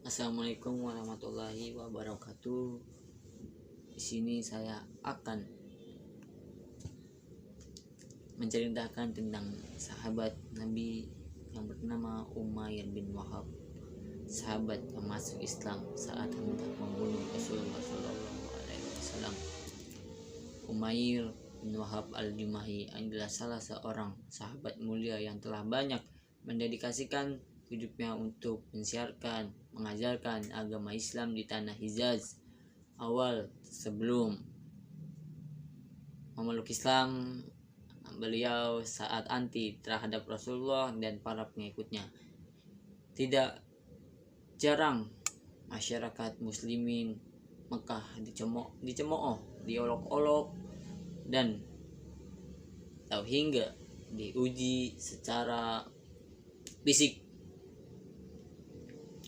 Assalamualaikum warahmatullahi wabarakatuh. Di sini saya akan menceritakan tentang sahabat Nabi yang bernama Umair bin Wahab, sahabat yang masuk Islam saat hendak membunuh Rasulullah SAW. Umair bin Wahab al-Jumahi adalah salah seorang sahabat mulia yang telah banyak mendedikasikan hidupnya untuk mensiarkan, mengajarkan agama Islam di tanah Hijaz awal sebelum memeluk Islam. Beliau saat anti terhadap Rasulullah dan para pengikutnya. Tidak jarang masyarakat muslimin Mekah dicemooh, diolok-olok, dan hingga diuji secara fisik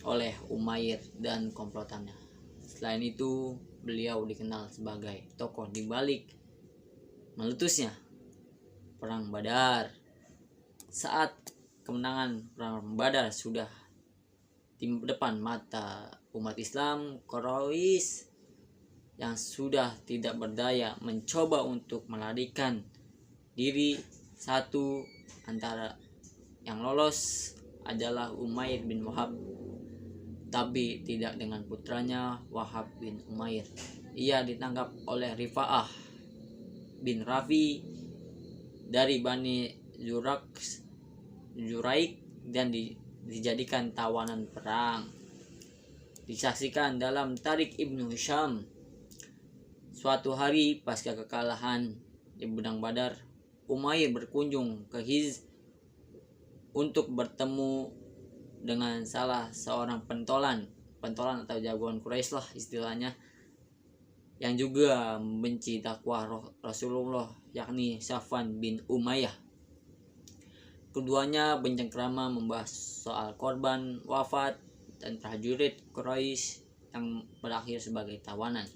oleh Umair dan komplotannya. Selain itu, beliau dikenal sebagai tokoh di balik meletusnya Perang Badar. Saat kemenangan Perang Badar sudah di depan mata umat Islam, Quraisy yang sudah tidak berdaya mencoba untuk melarikan diri. Satu antara yang lolos adalah Umair bin Wahab, tapi tidak dengan putranya Wahab bin Umair. Ia ditangkap oleh Rifa'ah bin Rafi dari Bani Zuraik dan dijadikan tawanan perang. Disaksikan dalam Tariq Ibnu Hisham, suatu hari pasca kekalahan di Perang Badar, Umair berkunjung ke Hijaz untuk bertemu dengan salah seorang pentolan atau jagoan Quraisy lah istilahnya, yang juga membenci dakwah Rasulullah, yakni Safwan bin Umayyah. Keduanya bercengkrama membahas soal korban wafat dan prajurit Quraisy yang berakhir sebagai tawanan.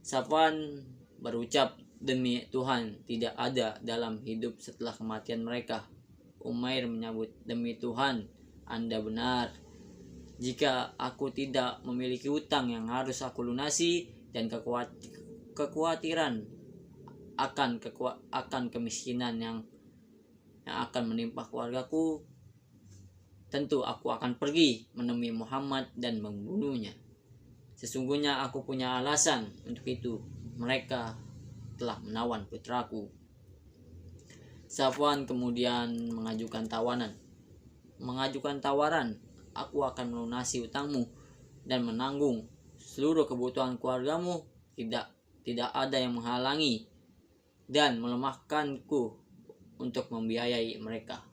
Safwan berucap, "Demi Tuhan, tidak ada dalam hidup setelah kematian mereka." Umair menyambut, "Demi Tuhan, Anda benar. Jika aku tidak memiliki hutang yang harus aku lunasi dan kekhawatiran akan kemiskinan yang akan menimpa keluargaku, tentu aku akan pergi menemui Muhammad dan membunuhnya. Sesungguhnya aku punya alasan untuk itu. Mereka telah menawan putraku." Safwan kemudian mengajukan tawaran, "Aku akan melunasi utangmu dan menanggung seluruh kebutuhan keluargamu. Tidak ada yang menghalangi dan melemahkanku untuk membiayai mereka."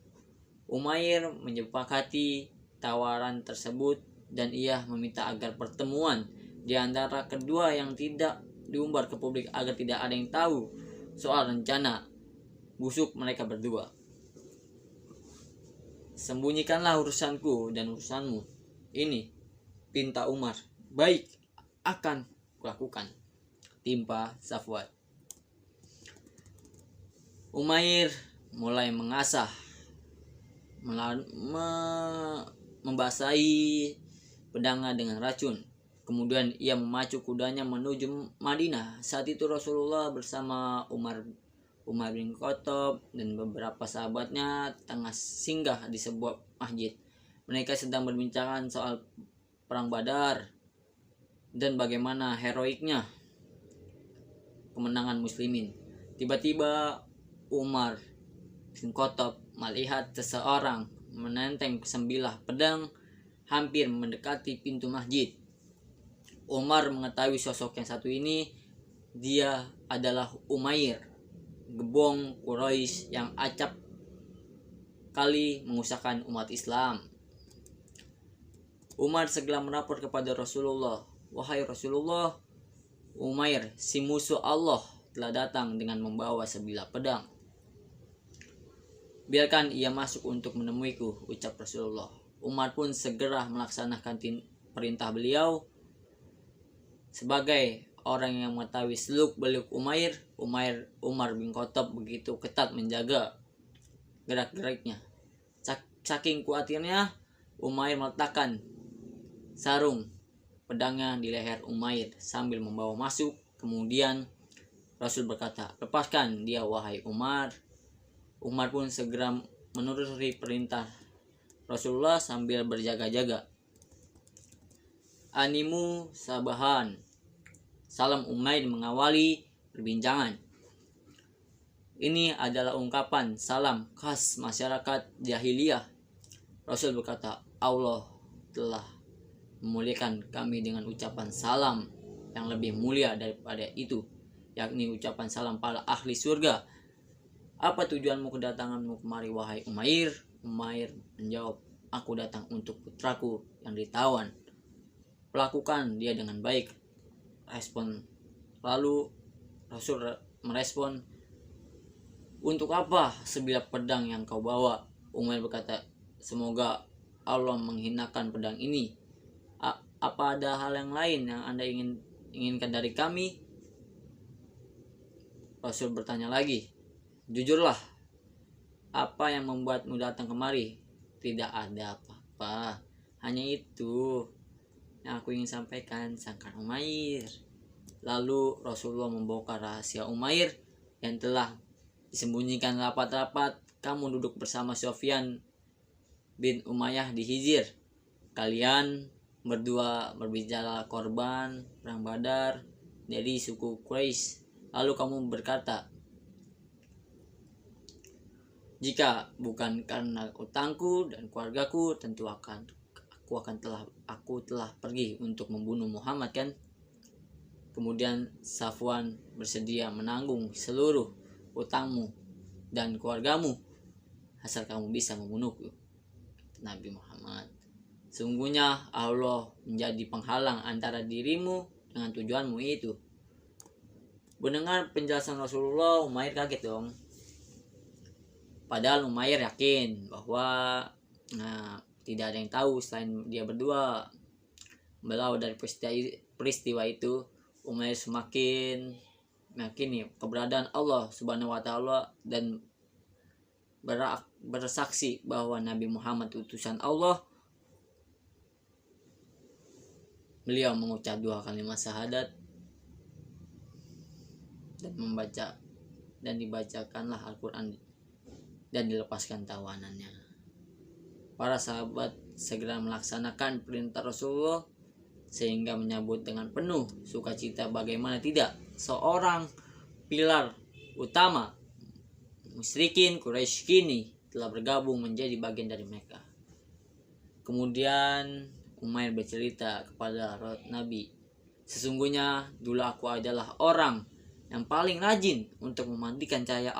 Umair menyepakati tawaran tersebut dan ia meminta agar pertemuan di antara kedua yang tidak diumbar ke publik agar tidak ada yang tahu soal rencana busuk mereka berdua. "Sembunyikanlah urusanku dan urusanmu ini," pinta Umar. "Baik, akan kulakukan," timpa Safwan. Umair mulai mengasah membasahi pedangnya dengan racun. Kemudian ia memacu kudanya menuju Madinah. Saat itu Rasulullah bersama Umar bin Khattab dan beberapa sahabatnya tengah singgah di sebuah masjid. Mereka sedang berbincang soal Perang Badar dan bagaimana heroiknya kemenangan muslimin. Tiba-tiba Umar bin Khattab melihat seseorang menenteng sebilah pedang hampir mendekati pintu masjid. Umar mengetahui sosok yang satu ini. Dia adalah Umair, gebong Quraisy yang acap kali mengusahkan umat Islam. Umar segera melapor kepada Rasulullah, "Wahai Rasulullah, Umair, si musuh Allah, telah datang dengan membawa sebilah pedang. Biarkan ia masuk untuk menemuiku," ucap Rasulullah. Umar pun segera melaksanakan perintah beliau. Sebagai orang yang mengetahui seluk-beluk Umar bin Khattab begitu ketat menjaga gerak-geriknya. Saking khawatirnya, Umair meletakkan sarung pedangnya di leher Umair sambil membawa masuk. Kemudian Rasul berkata, "Lepaskan dia wahai Umar." Umar pun segera menuruti perintah Rasulullah sambil berjaga-jaga. Animu sabahan. Salam Umair mengawali perbincangan. Ini adalah ungkapan salam khas masyarakat jahiliyah. Rasul berkata, Allah telah memuliakan kami dengan ucapan salam yang lebih mulia daripada itu, yakni ucapan salam para ahli surga. Apa tujuanmu kedatanganmu kemari wahai Umair? Umair menjawab, aku datang untuk putraku yang ditawan. Perlakukan dia dengan baik. Lalu Rasul merespon, untuk apa sebilah pedang yang kau bawa? Umair berkata, semoga Allah menghinakan pedang ini. Apa ada hal yang lain yang Anda inginkan dari kami? Rasul bertanya lagi, jujurlah, apa yang membuatmu datang kemari? Tidak ada apa-apa, hanya itu yang aku ingin sampaikan, sangkar Umair. Lalu Rasulullah membongkar rahasia Umair yang telah disembunyikan rapat-rapat. Kamu duduk bersama Sufyan bin Umayyah di Hijr. Kalian berdua berbicara korban perang Badar dari suku Quraisy. Lalu kamu berkata, jika bukan karena utangku dan keluargaku, tentu aku telah pergi untuk membunuh Muhammad, kan? Kemudian Safwan bersedia menanggung seluruh utangmu dan keluargamu asal kamu bisa membunuhku. Nabi Muhammad, sungguhnya Allah menjadi penghalang antara dirimu dengan tujuanmu itu. Mendengar penjelasan Rasulullah, Umair kaget dong. Padahal Umair yakin bahwa tidak ada yang tahu selain dia berdua. Belau dari peristiwa itu, Umair semakin meyakini keberadaan Allah Subhanahu wa Ta'ala dan bersaksi bahwa Nabi Muhammad utusan Allah. Beliau mengucap 2 kalimat syahadat dan dibacakanlah Al-Quran dan dilepaskan tawanannya. Para sahabat segera melaksanakan perintah Rasulullah sehingga menyambut dengan penuh sukacita. Bagaimana tidak, seorang pilar utama musyrikin Quraisy kini telah bergabung menjadi bagian dari mereka. Kemudian Umair bercerita kepada Nabi, sesungguhnya dulu aku adalah orang yang paling rajin untuk memandikan cahaya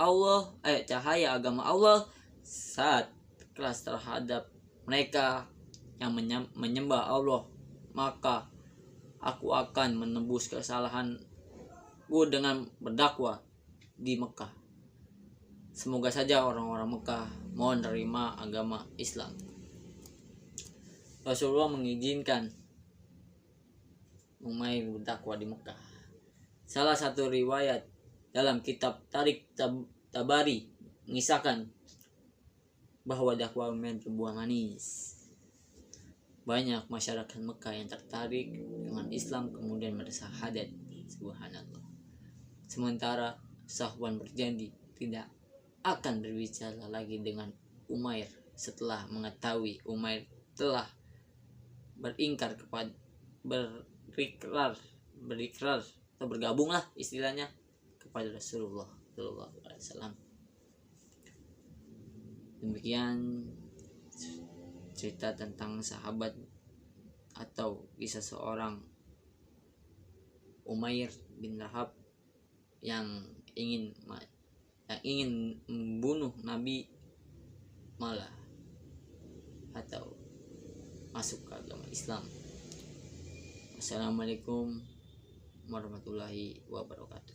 agama Allah saat kelas terhadap mereka yang menyembah Allah, maka aku akan menebus kesalahanku dengan berdakwah di Mekah. Semoga saja orang-orang Mekah mau menerima agama Islam. Rasulullah mengizinkan Umair berdakwah di Mekah. Salah satu riwayat dalam kitab Tarik Tabari mengisahkan bahwa dakwah Umair berbuah manis. Banyak masyarakat Mekah yang tertarik dengan Islam kemudian bersyahadat. Subhanallah. Sementara Safwan berjanji tidak akan berbicara lagi dengan Umair setelah mengetahui Umair telah berikrar atau bergabunglah istilahnya kepada Rasulullah Sallallahu Alaihi Wasallam. Demikian cerita tentang sahabat atau kisah seorang Umair bin Rahab yang ingin membunuh Nabi malah atau masuk ke agama Islam. Wassalamualaikum warahmatullahi wabarakatuh.